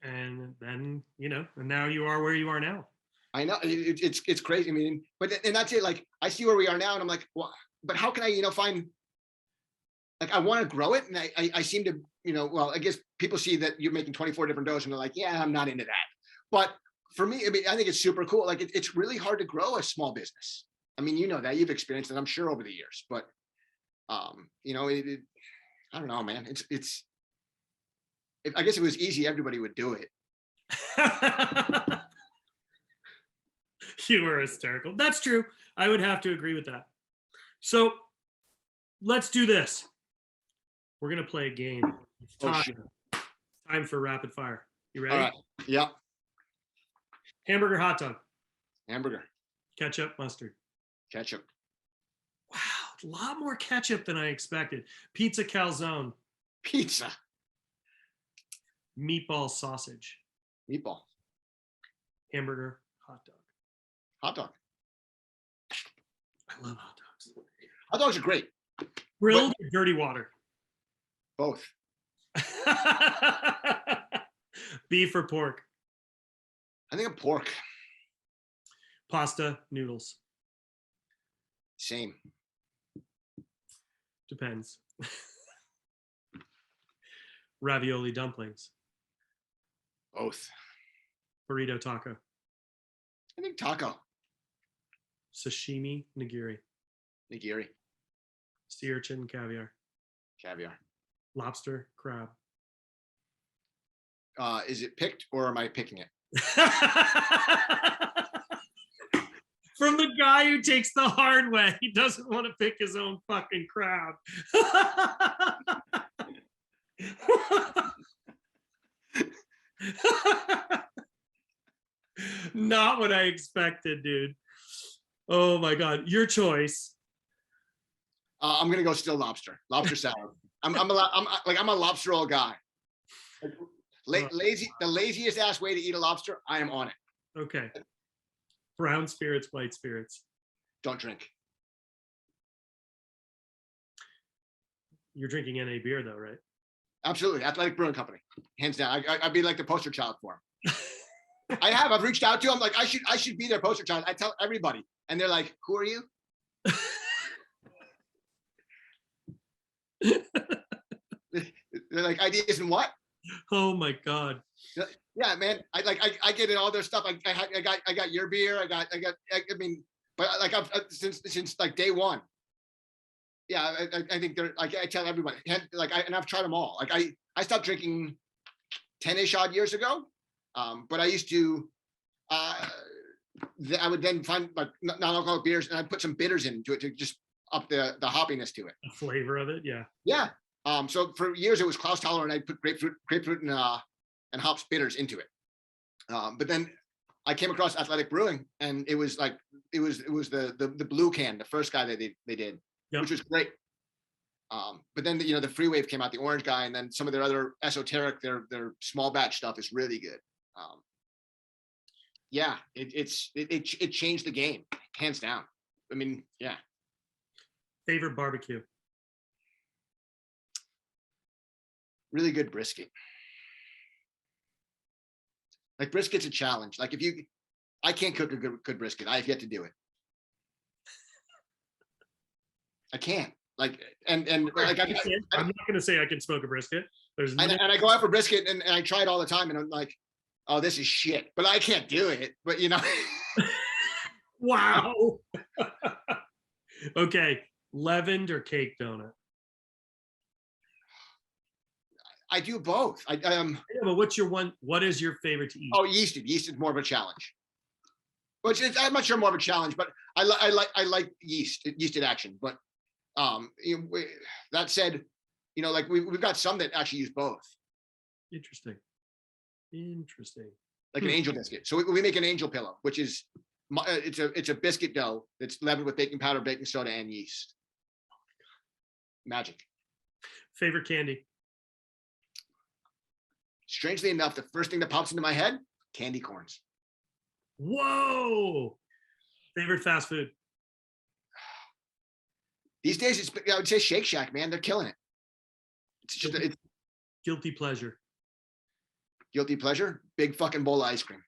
And then, and now you are where you are now. I know it's crazy. I mean, and that's it. Like I see where we are now, and I'm like, well, but how can I, find? Like I want to grow it, and I seem to, well, I guess people see that you're making 24 different doughs, and they're like, yeah, I'm not into that. But for me, I think it's super cool. Like it's really hard to grow a small business. I mean, that you've experienced it, I'm sure, over the years, but. I don't know, man. I guess if it was easy, everybody would do it. You were hysterical. That's true. I would have to agree with that. So let's do this. We're going to play a game. It's time for rapid fire. You ready? All right. Yeah. Hamburger, hot dog. Hamburger. Ketchup, mustard. Ketchup. A lot more ketchup than I expected. Pizza calzone, Pizza. meatball sausage, Meatball. hamburger, hot dog. Hot dog. I love hot dogs. Hot dogs are great. Grilled or dirty water? Both. Beef or pork? I think a pork. Pasta, noodles. Same. Depends. Ravioli dumplings. Both. Burrito taco. I think taco. Sashimi, nigiri. Nigiri. Sea urchin, caviar. Caviar. Lobster, crab. Is it picked or am I picking it? From the guy who takes the hard way. He doesn't want to pick his own fucking crab. Not what I expected, dude. Oh my God. Your choice. I'm gonna go still lobster. Lobster salad. I'm a lobster roll guy. Lazy, the laziest ass way to eat a lobster. I am on it. Okay. Brown spirits, white spirits. Don't drink. You're drinking NA beer though, right? Absolutely. Athletic Brewing Company. Hands down. I'd be like the poster child for him. I've reached out to him. Like, I should be their poster child. I tell everybody. And they're like, who are you? They're like, ideas and what? Oh my God. Yeah, man. I get in all their stuff. I got your beer. I mean, but like since like day one. Yeah, I think they're like, I tell everybody, like, and I've tried them all. Like I stopped drinking 10-ish odd years ago. But I used to, I would then find like non-alcoholic beers and I'd put some bitters into it to just up the hoppiness to it. The flavor of it, yeah. Yeah. So for years it was Klaus tolerant. I'd put grapefruit and hops bitters into it. But then I came across Athletic Brewing and it was like, it was the blue can, the first guy that they did, yep. Which was great. But then the Free Wave came out, the orange guy, and then some of their other esoteric, their small batch stuff is really good. Yeah, it changed the game, hands down. I mean, yeah. Favorite barbecue? Really good brisket. Like brisket's a challenge. Like I can't cook a good brisket. I have yet to do it. I can't. Like, and like I'm not gonna say I can smoke a brisket. There's no... and I go out for brisket and I try it all the time and I'm like, oh, this is shit, but I can't do it. But Wow. Okay, leavened or cake donut? I do both. Yeah, but what is your favorite to eat? Oh, yeasted. Yeasted is more of a challenge. Which is, I'm not sure more of a challenge, but I like yeasted action. But that said, like we've got some that actually use both. Interesting. Like an angel biscuit. So we make an angel pillow, which is it's a biscuit dough that's leavened with baking powder, baking soda, and yeast. Magic. Favorite candy? Strangely enough, the first thing that pops into my head, candy corns. Whoa. Favorite fast food? These days, I would say Shake Shack, man. They're killing it. It's guilty pleasure. Guilty pleasure? Big fucking bowl of ice cream.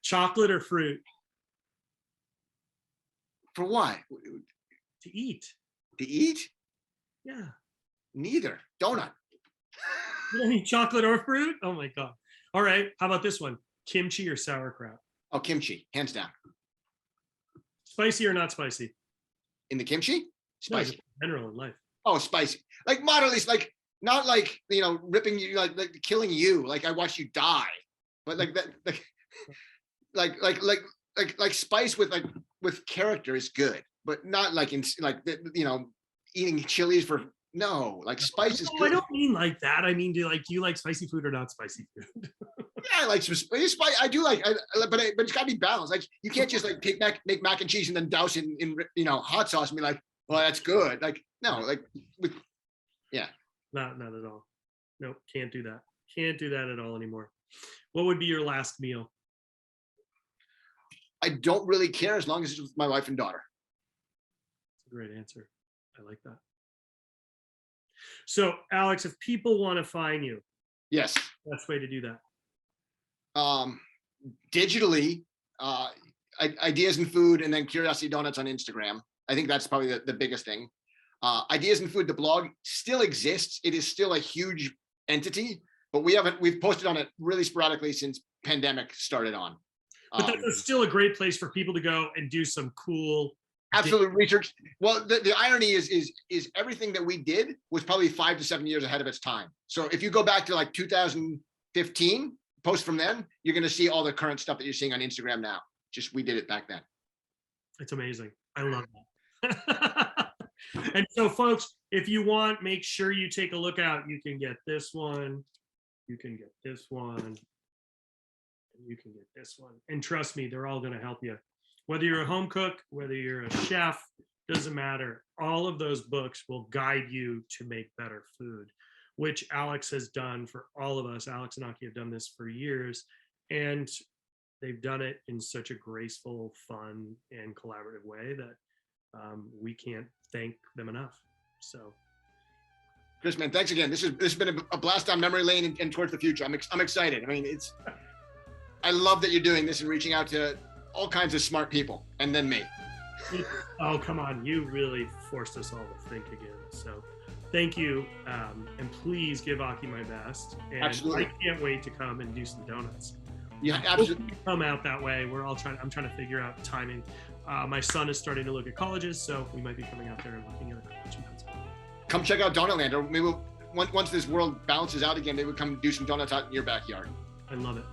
Chocolate or fruit? For what? To eat. To eat? Yeah. Neither. Donut. You don't eat chocolate or fruit? Oh my God. All right. How about this one? Kimchi or sauerkraut? Oh, kimchi, hands down. Spicy or not spicy? In the kimchi? Spicy. No, general in life. Oh, spicy. Like moderately, like not like ripping you, like killing you. Like I watched you die, but like that, like spice with character is good, but not like eating chilies for no. Like spice is good. I don't mean like that. I mean, do you like spicy food or not spicy food? Yeah, I like some spice. I do like, but it's got to be balanced. Like you can't just like make mac and cheese and then douse it in hot sauce and be like, well, that's good. Like no, like yeah. Not at all. Nope, can't do that. Can't do that at all anymore. What would be your last meal? I don't really care as long as it's with my wife and daughter. That's a great answer. I like that. So, Alex, if people want to find you, Yes. best way to do that. Digitally, Ideas in Food, and then Curiosity Donuts on Instagram. I think that's probably the biggest thing. Ideas in Food, the blog still exists. It is still a huge entity, but we've posted on it really sporadically since pandemic started on. But that's still a great place for people to go and do some cool absolute research. Well, the irony is everything that we did was probably 5 to 7 years ahead of its time. So if you go back to like 2015, post from then, you're going to see all the current stuff that you're seeing on Instagram now. Just we did it back then. It's amazing. I love that. And so, folks, if you want, make sure you take a look out. You can get this one. You can get this one. You can get this one. And trust me, they're all going to help you. Whether you're a home cook, whether you're a chef, doesn't matter. All of those books will guide you to make better food, which Alex has done for all of us. Alex and Aki have done this for years, and they've done it in such a graceful, fun, and collaborative way that we can't thank them enough. So, Chris, man, thanks again. This has been a blast down memory lane and towards the future. I'm excited. I mean, I love that you're doing this and reaching out to all kinds of smart people, and then me. Oh, come on. You really forced us all to think again. So thank you. And please give Aki my best. And absolutely. I can't wait to come and do some donuts. Yeah, absolutely. Come out that way. I'm trying to figure out timing. My son is starting to look at colleges, so we might be coming out there and looking at a college events. Come check out Donutland, or maybe once this world balances out again, they would come do some donuts out in your backyard. I love it.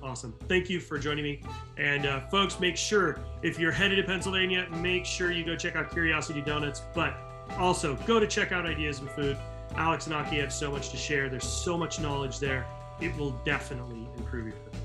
Awesome. Thank you for joining me. And folks, make sure if you're headed to Pennsylvania, make sure you go check out Curiosity Donuts, but also go to check out Ideas in Food. Alex and Aki have so much to share. There's so much knowledge there. It will definitely improve your food.